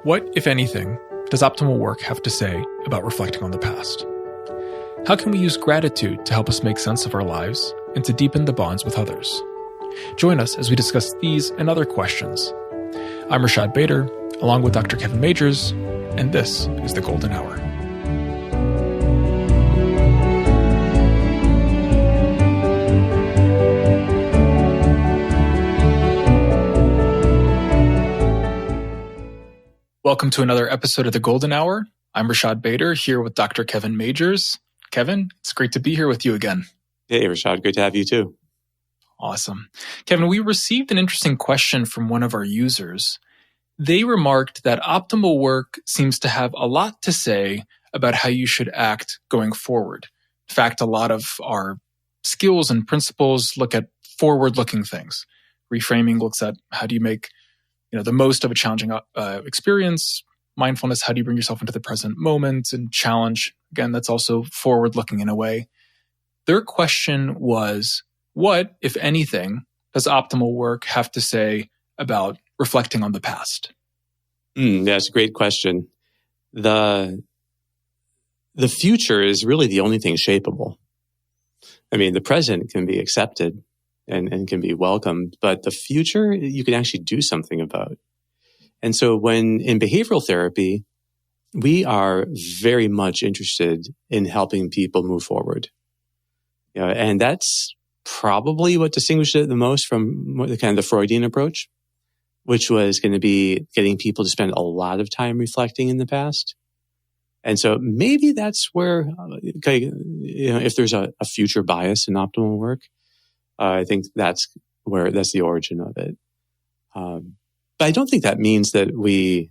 What, if anything, does optimal work have to say about reflecting on the past? How can we use gratitude to help us make sense of our lives and to deepen the bonds with others? Join us as we discuss these and other questions. I'm Rashad Bader, along with Dr. Kevin Majors, and this is The Golden Hour. Welcome to another episode of The Golden Hour. I'm Rashad Bader, here with Dr. Kevin Majors. Kevin, it's great to be here with you again. Hey, Rashad. Great to have you too. Awesome. Kevin, we received an interesting question from one of our users. They remarked that optimal work seems to have a lot to say about how you should act going forward. In fact, a lot of our skills and principles look at forward-looking things. Reframing looks at how do you make the most of a challenging experience. Mindfulness, how do you bring yourself into the present moment? And challenge, again, that's also forward-looking in a way. Their question was, what, if anything, does optimal work have to say about reflecting on the past? That's a great question. The future is really the only thing shapeable. I mean, the present can be accepted and can be welcomed, but the future you can actually do something about. And so when in behavioral therapy, we are very much interested in helping people move forward. And that's probably what distinguished it the most from the kind of the Freudian approach, which was going to be getting people to spend a lot of time reflecting in the past. And so maybe that's where, if there's a future bias in optimal work, I think that's the origin of it. But I don't think that means that we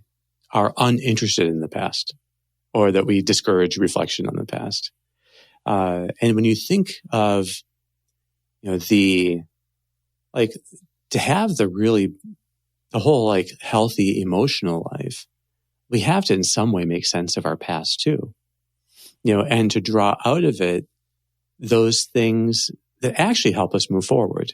are uninterested in the past or that we discourage reflection on the past. And when you think of, to have the whole healthy emotional life, we have to in some way make sense of our past too, and to draw out of it those things that actually help us move forward.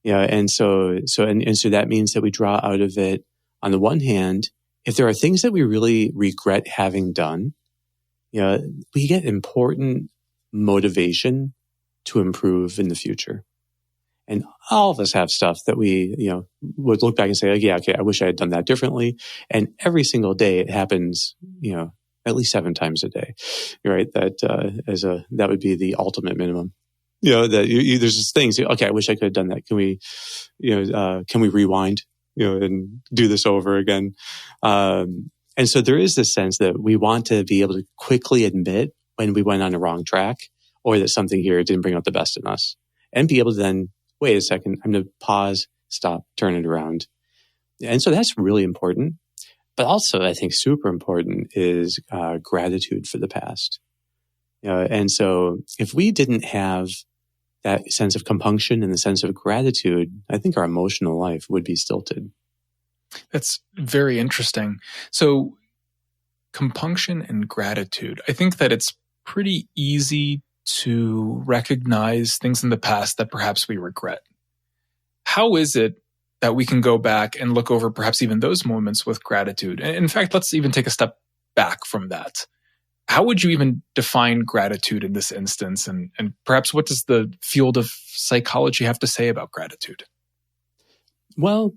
And so that means that we draw out of it, on the one hand, if there are things that we really regret having done, we get important motivation to improve in the future. And all of us have stuff that we, would look back and say, I wish I had done that differently. And every single day it happens, at least 7 times a day, right? That would be the ultimate minimum. There's just things, I wish I could have done that. Can we rewind, and do this over again? And so there is this sense that we want to be able to quickly admit when we went on the wrong track or that something here didn't bring out the best in us, and be able to then, wait a second, I'm going to pause, stop, turn it around. And so that's really important. But also, I think super important is gratitude for the past. And so if we didn't have that sense of compunction and the sense of gratitude, I think our emotional life would be stilted. That's very interesting. So compunction and gratitude, I think that it's pretty easy to recognize things in the past that perhaps we regret. How is it that we can go back and look over perhaps even those moments with gratitude? And in fact, let's even take a step back from that. How would you even define gratitude in this instance? And perhaps what does the field of psychology have to say about gratitude? Well,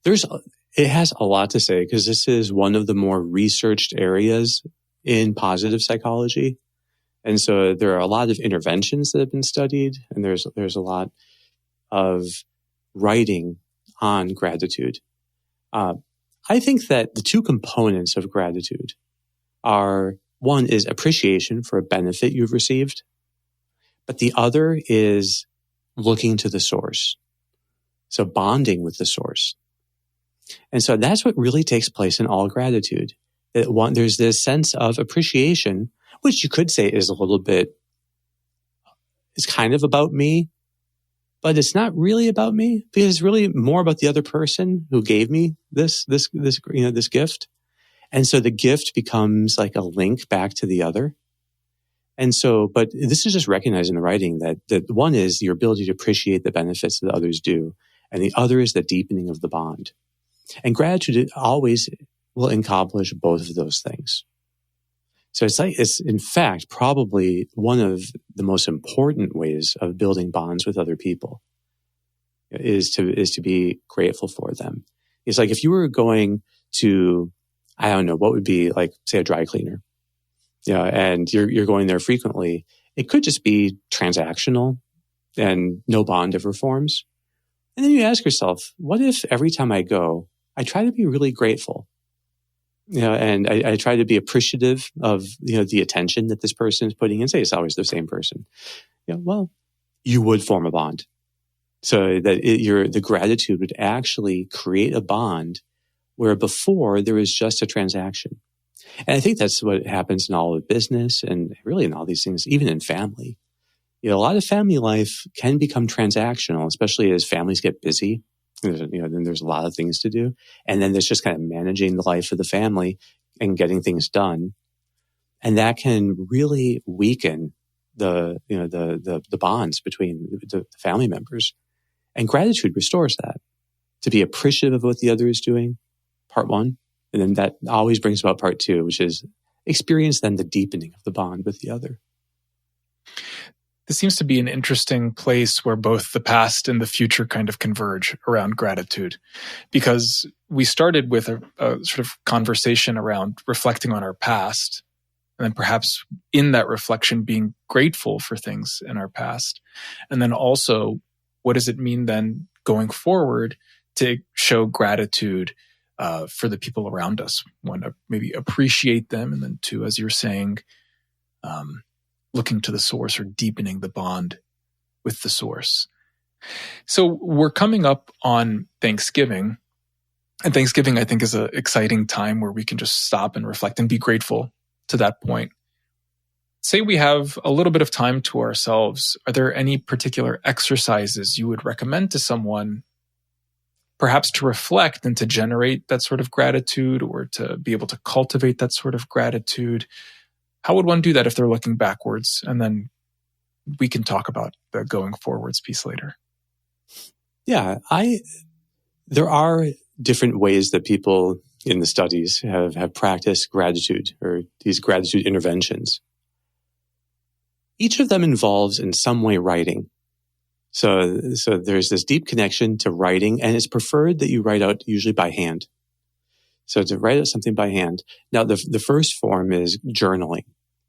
it has a lot to say because this is one of the more researched areas in positive psychology. And so there are a lot of interventions that have been studied, and there's a lot of writing on gratitude. I think that the two components of gratitude are, one is appreciation for a benefit you've received, but the other is looking to the source. So bonding with the source. And so that's what really takes place in all gratitude. There's this sense of appreciation, which you could say is it's kind of about me, but it's not really about me because it's really more about the other person who gave me this gift. And so the gift becomes like a link back to the other. And so, but this is just recognized in the writing that one is your ability to appreciate the benefits that others do, and the other is the deepening of the bond. And gratitude always will accomplish both of those things. So it's in fact probably one of the most important ways of building bonds with other people is to be grateful for them. It's like if you were going to, I don't know, what would be like, say, a dry cleaner, and you're going there frequently. It could just be transactional and no bond ever forms. And then you ask yourself, what if every time I go, I try to be really grateful? And I try to be appreciative of, the attention that this person is putting in. Say it's always the same person. Well, you would form a bond. So that the gratitude would actually create a bond where before there was just a transaction. And I think that's what happens in all of business and really in all these things, even in family. A lot of family life can become transactional, especially as families get busy. Then there's a lot of things to do. And then there's just kind of managing the life of the family and getting things done. And that can really weaken the bonds between the family members. And gratitude restores that. To be appreciative of what the other is doing, part one. And then that always brings about part two, which is experience then the deepening of the bond with the other. This seems to be an interesting place where both the past and the future kind of converge around gratitude, because we started with a sort of conversation around reflecting on our past, and then perhaps in that reflection being grateful for things in our past. And then also, what does it mean then going forward to show gratitude for the people around us? One, to maybe appreciate them, and then two, as you're saying, looking to the source or deepening the bond with the source. So we're coming up on Thanksgiving. And Thanksgiving, I think, is an exciting time where we can just stop and reflect and be grateful to that point. Say we have a little bit of time to ourselves. Are there any particular exercises you would recommend to someone, perhaps to reflect and to generate that sort of gratitude or to be able to cultivate that sort of gratitude? How would one do that if they're looking backwards? And then we can talk about the going forwards piece later. Yeah, there are different ways that people in the studies have practiced gratitude or these gratitude interventions. Each of them involves in some way writing. So there's this deep connection to writing, and it's preferred that you write out usually by hand. So to write out something by hand. Now, the first form is journaling.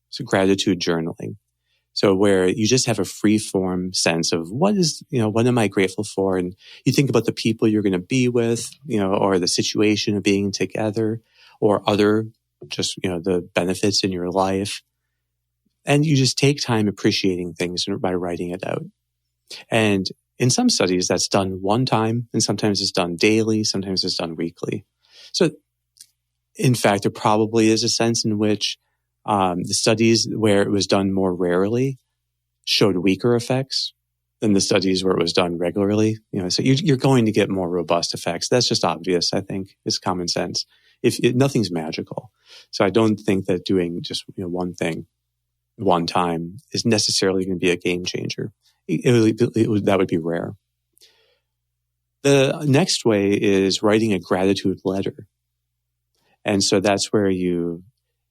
So gratitude journaling. So where you just have a free form sense of what am I grateful for? And you think about the people you're going to be with, or the situation of being together, or other just, the benefits in your life. And you just take time appreciating things by writing it out. And in some studies, that's done one time, and sometimes it's done daily, sometimes it's done weekly. So in fact, there probably is a sense in which the studies where it was done more rarely showed weaker effects than the studies where it was done regularly. So you're going to get more robust effects. That's just obvious, I think. It's common sense. Nothing's magical. So I don't think that doing just one thing one time is necessarily going to be a game changer. That would be rare. The next way is writing a gratitude letter. And so that's where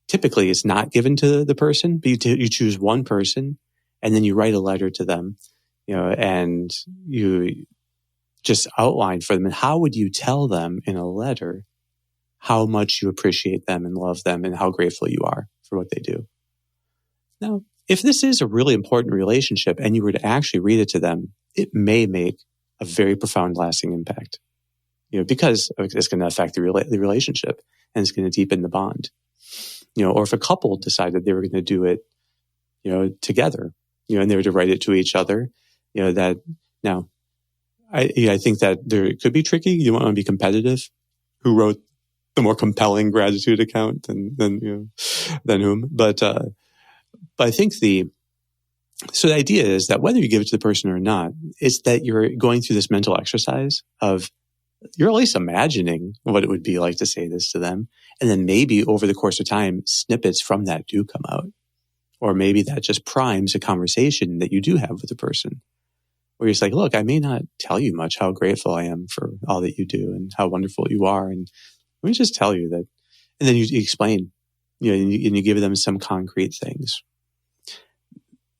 typically it's not given to the person, but you choose one person and then you write a letter to them, and you just outline for them. And how would you tell them in a letter how much you appreciate them and love them and how grateful you are for what they do? Now, if this is a really important relationship and you were to actually read it to them, it may make a very profound, lasting impact, because it's going to affect the relationship and it's going to deepen the bond. Or if a couple decided they were going to do it, together, and they were to write it to each other, that now, I think that it could be tricky. You want to be competitive. Who wrote the more compelling gratitude account than whom? But I think the idea is that whether you give it to the person or not, it's that you're going through this mental exercise of you're at least imagining what it would be like to say this to them. And then maybe over the course of time, snippets from that do come out. Or maybe that just primes a conversation that you do have with the person. Where you're just like, look, I may not tell you much how grateful I am for all that you do and how wonderful you are. And let me just tell you that, And then you explain, and you give them some concrete things.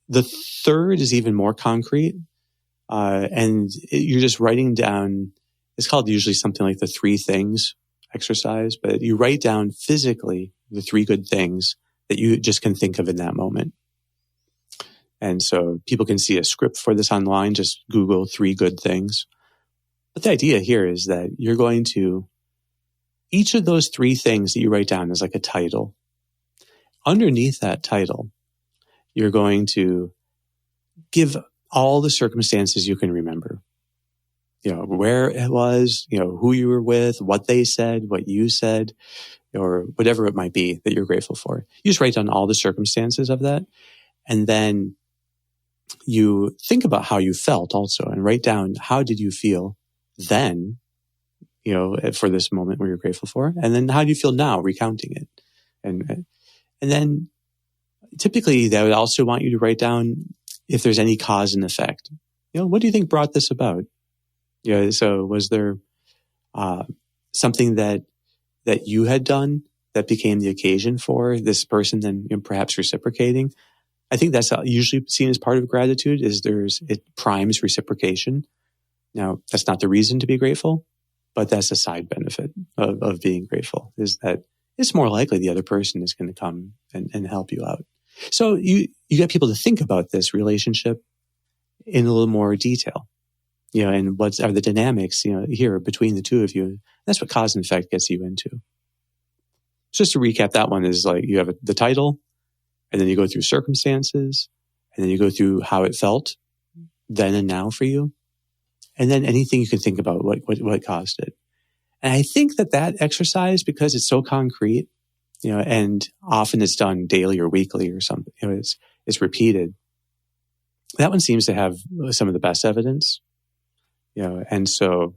The third is even more concrete. And you're just writing down, it's called usually something like the 3 things exercise, but you write down physically the 3 good things that you just can think of in that moment. And so people can see a script for this online, just Google 3 good things. But the idea here is that you're going to, each of those 3 things that you write down is like a title. Underneath that title, you're going to give all the circumstances you can remember. Where it was, who you were with, what they said, what you said, or whatever it might be that you're grateful for. You just write down all the circumstances of that. And then you think about how you felt also, and write down, how did you feel then, for this moment where you're grateful for? And then how do you feel now recounting it? And then typically they would also want you to write down if there's any cause and effect. What do you think brought this about? So was there something that you had done that became the occasion for this person then perhaps reciprocating? I think that's usually seen as part of gratitude, it primes reciprocation. Now, that's not the reason to be grateful, but that's a side benefit of being grateful, is that it's more likely the other person is going to come and help you out. So you get people to think about this relationship in a little more detail, and what are the dynamics, here between the two of you. That's what cause and effect gets you into. Just to recap, that one is like you have the title, and then you go through circumstances, and then you go through how it felt then and now for you, and then anything you can think about what caused it. And I think that exercise, because it's so concrete, and often it's done daily or weekly or something, it's repeated. That one seems to have some of the best evidence, and so,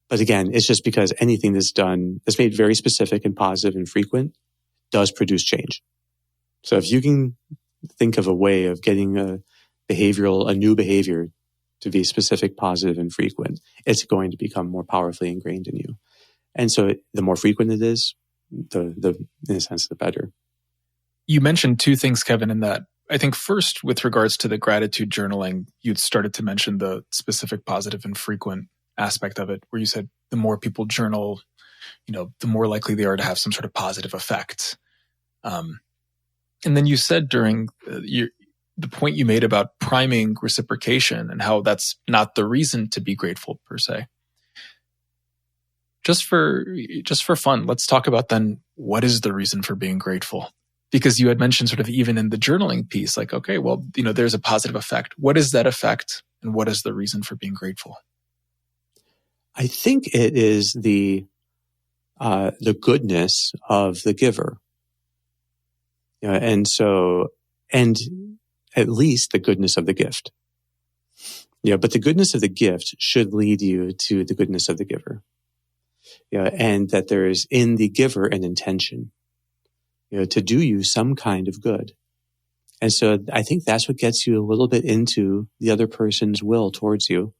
but again, it's just because anything that's done, that's made very specific and positive and frequent, does produce change. So if you can think of a way of getting a new behavior to be specific, positive, and frequent, it's going to become more powerfully ingrained in you. And so the more frequent it is, the in a sense, the better. You mentioned 2 things, Kevin, in that. I think first, with regards to the gratitude journaling, you'd started to mention the specific, positive, and frequent aspect of it, where you said the more people journal, the more likely they are to have some sort of positive effect. And then you said during the point you made about priming reciprocation and how that's not the reason to be grateful per se. Just for fun, let's talk about then, what is the reason for being grateful? Because you had mentioned sort of even in the journaling piece, like, okay, well, there's a positive effect. What is that effect, and what is the reason for being grateful? I think it is the goodness of the giver. And at least the goodness of the gift. But the goodness of the gift should lead you to the goodness of the giver. And that there is in the giver an intention, to do you some kind of good. And so I think that's what gets you a little bit into the other person's will towards you.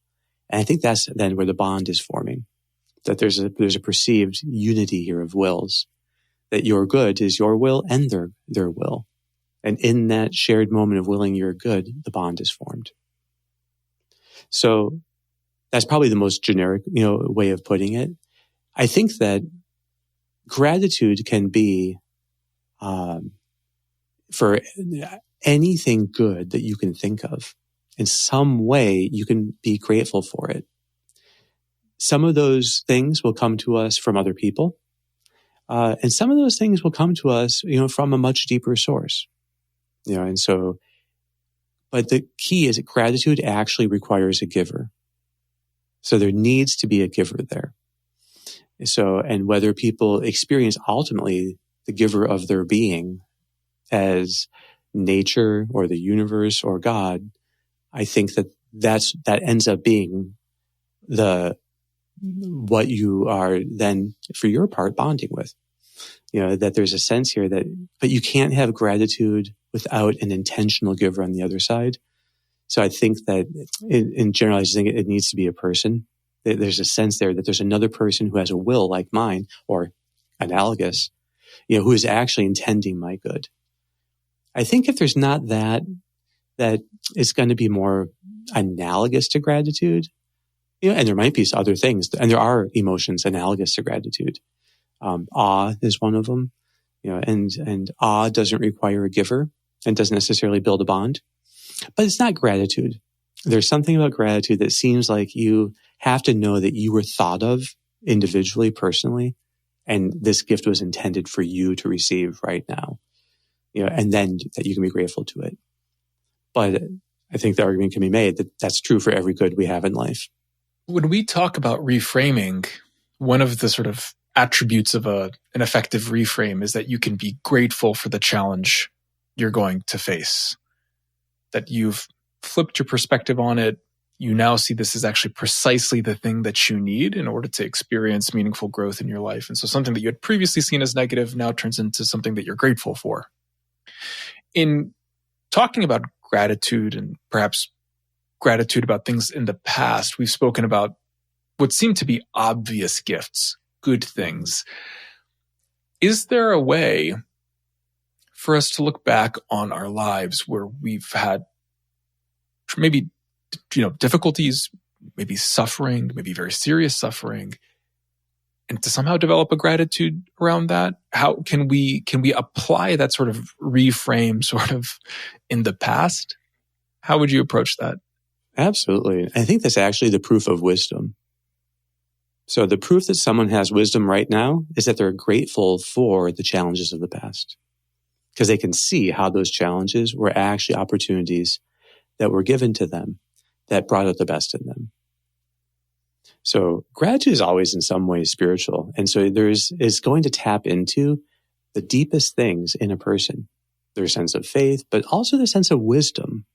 And I think that's then where the bond is forming, that there's a perceived unity here of wills, that your good is your will and their will. And in that shared moment of willing your good, the bond is formed. So that's probably the most generic, way of putting it. I think that gratitude can be for anything good that you can think of. In some way, you can be grateful for it. Some of those things will come to us from other people. And some of those things will come to us, from a much deeper source. And so, but the key is that gratitude actually requires a giver. So there needs to be a giver there. So, and whether people experience ultimately the giver of their being as nature or the universe or God, I think that ends up being what you are then, for your part, bonding with. That there's a sense here but you can't have gratitude without an intentional giver on the other side. So I think that in general, I just think it needs to be a person. There's a sense there that there's another person who has a will like mine or analogous, who is actually intending my good. I think if there's not that is going to be more analogous to gratitude, and there might be other things, and there are emotions analogous to gratitude. Awe is one of them, and awe doesn't require a giver and doesn't necessarily build a bond, but it's not gratitude. There's something about gratitude that seems like you have to know that you were thought of individually, personally, and this gift was intended for you to receive right now, and then that you can be grateful to it. But I think the argument can be made that that's true for every good we have in life. When we talk about reframing, one of the sort of attributes of an effective reframe is that you can be grateful for the challenge you're going to face, that you've flipped your perspective on it. You now see this is actually precisely the thing that you need in order to experience meaningful growth in your life. And so something that you had previously seen as negative now turns into something that you're grateful for. In talking about gratitude and perhaps gratitude about things in the past, we've spoken about what seem to be obvious gifts, good things. Is there a way for us to look back on our lives where we've had maybe difficulties, maybe suffering, maybe very serious suffering, and to somehow develop a gratitude around that? How can we apply that sort of reframe sort of in the past? How would you approach that? Absolutely. I think that's actually the proof of wisdom. So the proof that someone has wisdom right now is that they're grateful for the challenges of the past, because they can see how those challenges were actually opportunities that were given to them that brought out the best in them. So gratitude is always in some way spiritual. And so is going to tap into the deepest things in a person, their sense of faith, but also their sense of wisdom.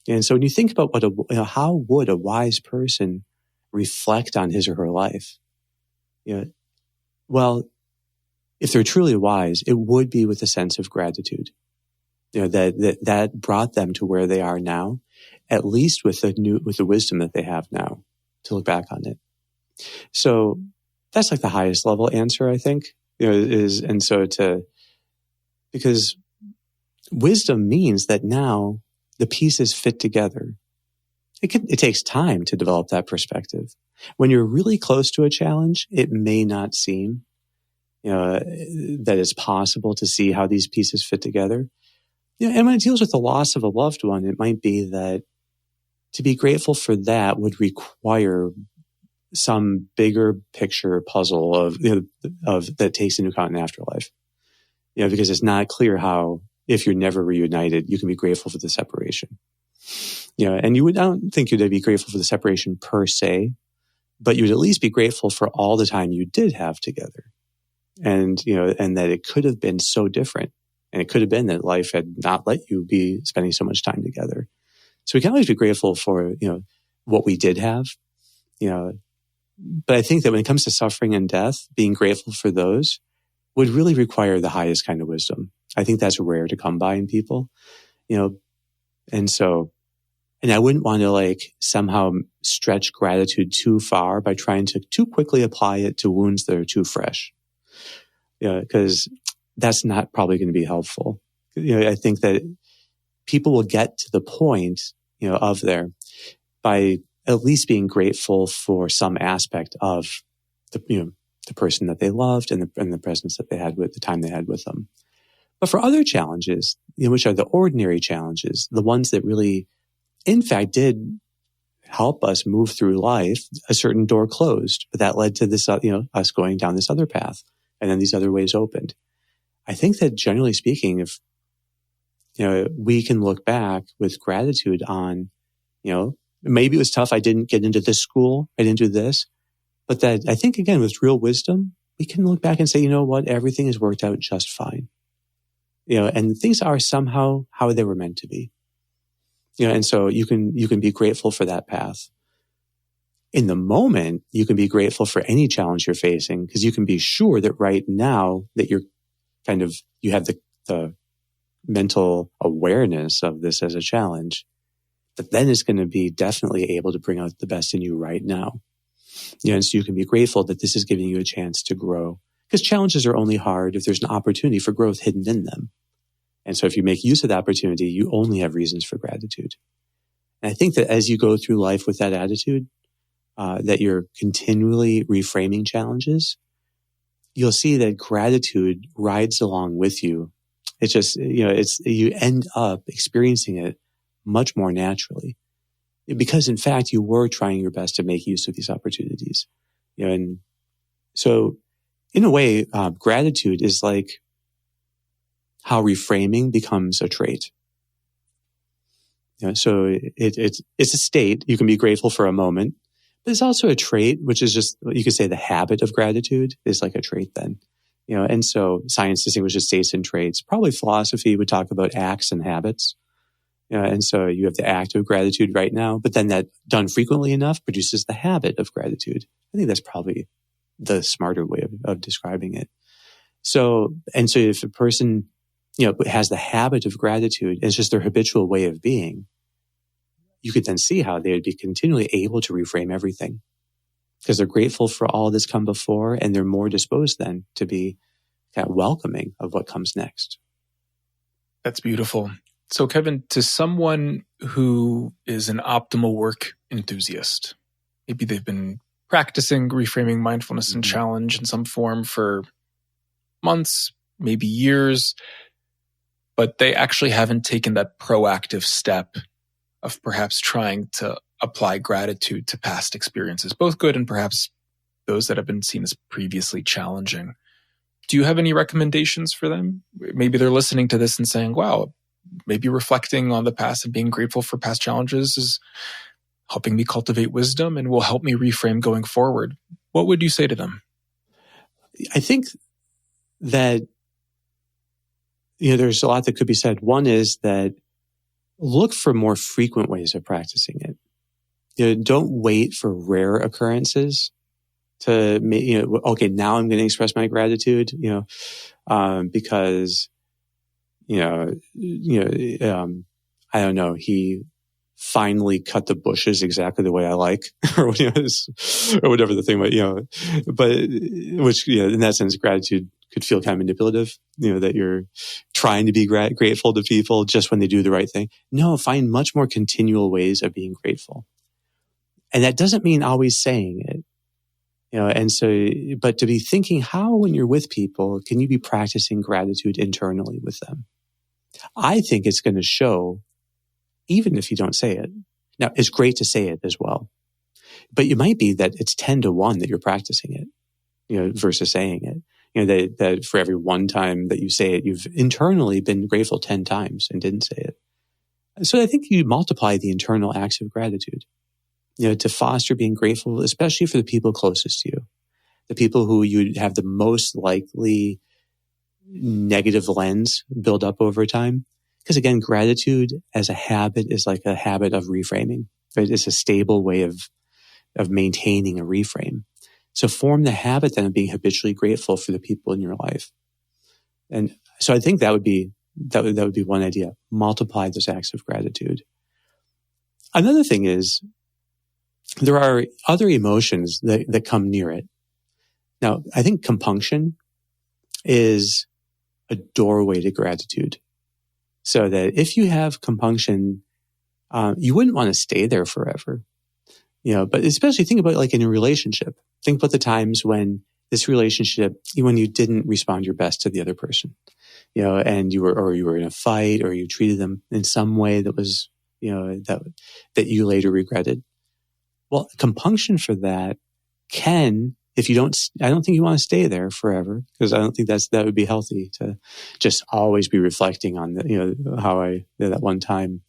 And so when you think about how would a wise person reflect on his or her life? Well, if they're truly wise, it would be with a sense of gratitude. That brought them to where they are now, at least with the wisdom that they have now to look back on it. So that's like the highest level answer, I think, because wisdom means that now the pieces fit together. It takes time to develop that perspective. When you're really close to a challenge, it may not seem, that it's possible to see how these pieces fit together. And when it deals with the loss of a loved one, it might be that to be grateful for that would require some bigger picture puzzle of that takes into account an afterlife. Because it's not clear how, if you're never reunited, you can be grateful for the separation. And I don't think you'd be grateful for the separation per se, but you would at least be grateful for all the time you did have together. And that it could have been so different. And it could have been that life had not let you be spending so much time together. So we can always be grateful for, what we did have, but I think that when it comes to suffering and death, being grateful for those would really require the highest kind of wisdom. I think that's rare to come by in people, and I wouldn't want to somehow stretch gratitude too far by trying to too quickly apply it to wounds that are too fresh. Because that's not probably going to be helpful. I think that people will get to the point, of there by at least being grateful for some aspect of the person that they loved and the presence that they had with the time they had with them. But for other challenges, which are the ordinary challenges, the ones that really, in fact, did help us move through life, a certain door closed, but that led to this, us going down this other path, and then these other ways opened. I think that generally speaking, if we can look back with gratitude on, maybe it was tough. I didn't get into this school. I didn't do this. But that I think, again, with real wisdom, we can look back and say, everything has worked out just fine. And things are somehow how they were meant to be. And so you can be grateful for that path. In the moment, you can be grateful for any challenge you're facing, because you can be sure that right now that you have the mental awareness of this as a challenge, that then is going to be definitely able to bring out the best in you right now. And so you can be grateful that this is giving you a chance to grow, Because challenges are only hard if there's an opportunity for growth hidden in them. And so if you make use of the opportunity, you only have reasons for gratitude. And I think that as you go through life with that attitude, that you're continually reframing challenges, you'll see that gratitude rides along with you. It's just, you end up experiencing it much more naturally. Because in fact, you were trying your best to make use of these opportunities. And so in a way, gratitude is like how reframing becomes a trait. So it's a state. You can be grateful for a moment, but it's also a trait, which is just, you could say the habit of gratitude is like a trait then. And so science distinguishes states and traits. Probably philosophy would talk about acts and habits. And so you have the act of gratitude right now, but then that done frequently enough produces the habit of gratitude. I think that's probably the smarter way of describing it. So if a person, has the habit of gratitude, it's just their habitual way of being, you could then see how they would be continually able to reframe everything because they're grateful for all that's come before and they're more disposed then to be kind of welcoming of what comes next. That's beautiful. So Kevin, to someone who is an optimal work enthusiast, maybe they've been practicing reframing mindfulness and challenge in some form for months, maybe years, but they actually haven't taken that proactive step of perhaps trying to apply gratitude to past experiences, both good and perhaps those that have been seen as previously challenging. Do you have any recommendations for them? Maybe they're listening to this and saying, wow, maybe reflecting on the past and being grateful for past challenges is helping me cultivate wisdom and will help me reframe going forward. What would you say to them? I think that, there's a lot that could be said. One is that look for more frequent ways of practicing it. Don't wait for rare occurrences to, okay, now I'm going to express my gratitude, because, I don't know, he finally cut the bushes exactly the way I like, or whatever the thing, but which, in that sense, gratitude could feel kind of manipulative, that you're trying to be grateful to people just when they do the right thing. No, find much more continual ways of being grateful. And that doesn't mean always saying it, but to be thinking how, when you're with people, can you be practicing gratitude internally with them? I think it's going to show even if you don't say it. Now, it's great to say it as well, but it might be that it's 10 to 1 that you're practicing it, versus saying it. That for every one time that you say it, you've internally been grateful 10 times and didn't say it. So I think you multiply the internal acts of gratitude, to foster being grateful, especially for the people closest to you, the people who you have the most likely negative lens build up over time. Because again, gratitude as a habit is like a habit of reframing. Right? It's a stable way of maintaining a reframe. So form the habit then of being habitually grateful for the people in your life. And so I think that would be one idea. Multiply those acts of gratitude. Another thing is there are other emotions that come near it. Now, I think compunction is a doorway to gratitude. So that if you have compunction, you wouldn't want to stay there forever. But especially think about like in a relationship. Think about the times when this relationship, when you didn't respond your best to the other person, and you were in a fight or you treated them in some way that was, that you later regretted. Well, compunction for that can, I don't think you want to stay there forever, because I don't think that would be healthy to just always be reflecting on how that one time,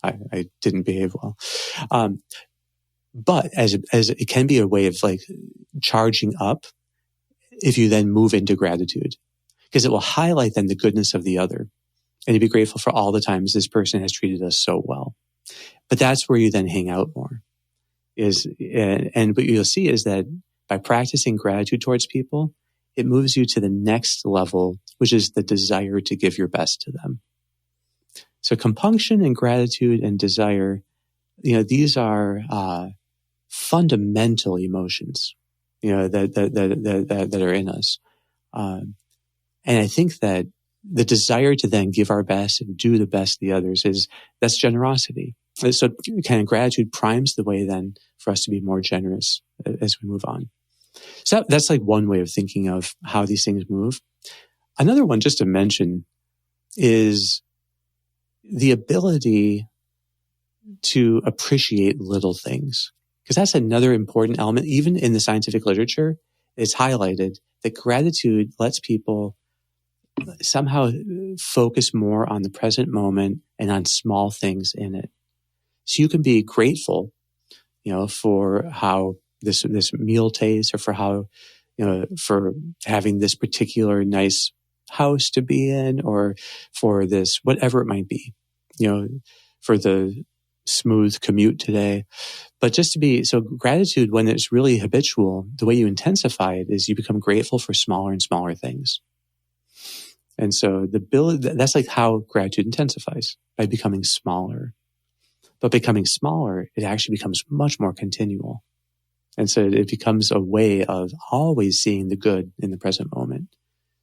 I didn't behave well. But as it can be a way of like charging up if you then move into gratitude, because it will highlight then the goodness of the other and to be grateful for all the times this person has treated us so well. But that's where you then hang out more and what you'll see is that by practicing gratitude towards people, it moves you to the next level, which is the desire to give your best to them. So compunction and gratitude and desire, these are fundamental emotions, that are in us. And I think that the desire to then give our best and do the best to the others that's generosity. So kind of gratitude primes the way then for us to be more generous as we move on. So that's like one way of thinking of how these things move. Another one just to mention is the ability to appreciate little things. Because that's another important element. Even in the scientific literature, it's highlighted that gratitude lets people somehow focus more on the present moment and on small things in it. So you can be grateful, for how this meal tastes, or for how, for having this particular nice house to be in, or for this, whatever it might be, for the smooth commute today. But so gratitude, when it's really habitual, the way you intensify it is you become grateful for smaller and smaller things. And so that's like how gratitude intensifies, by becoming smaller. But becoming smaller, it actually becomes much more continual. And so it becomes a way of always seeing the good in the present moment.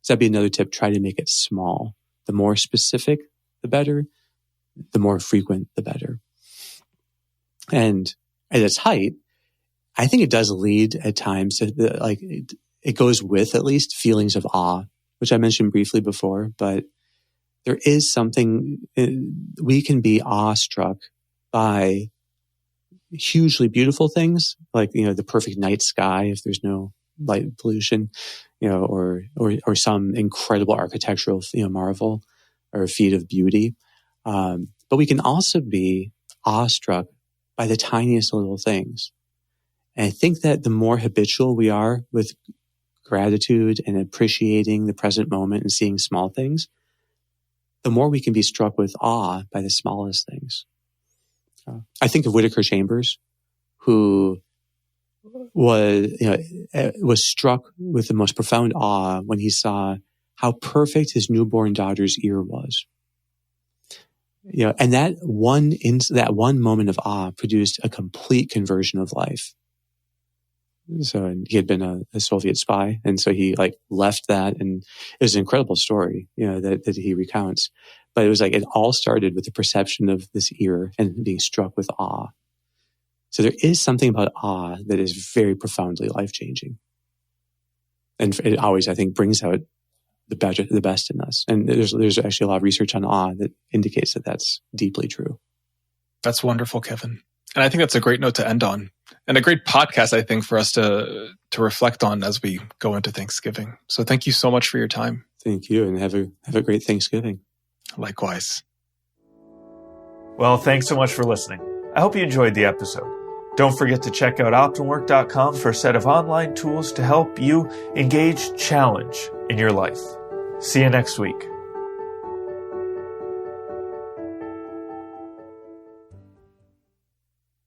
So that'd be another tip. Try to make it small. The more specific, the better. The more frequent, the better. And at its height, I think it does lead at times to it goes with at least feelings of awe, which I mentioned briefly before, but there is something, we can be awestruck by hugely beautiful things, like, the perfect night sky if there's no light pollution, or some incredible architectural, marvel or feat of beauty. But we can also be awestruck by the tiniest little things. And I think that the more habitual we are with gratitude and appreciating the present moment and seeing small things, the more we can be struck with awe by the smallest things. I think of Whittaker Chambers, who was struck with the most profound awe when he saw how perfect his newborn daughter's ear was. And that one moment of awe produced a complete conversion of life. So, and he had been a Soviet spy, and so he left that, and it was an incredible story, that he recounts. But it was it all started with the perception of this ear and being struck with awe. So there is something about awe that is very profoundly life-changing, and it always, I think, brings out the best in us. And there's actually a lot of research on awe that indicates that that's deeply true. That's wonderful, Kevin. And I think that's a great note to end on, and a great podcast, I think, for us to reflect on as we go into Thanksgiving. So thank you so much for your time. Thank you, and have a great Thanksgiving. Likewise. Well, thanks so much for listening. I hope you enjoyed the episode. Don't forget to check out OptimalWork.com for a set of online tools to help you engage challenge in your life. See you next week.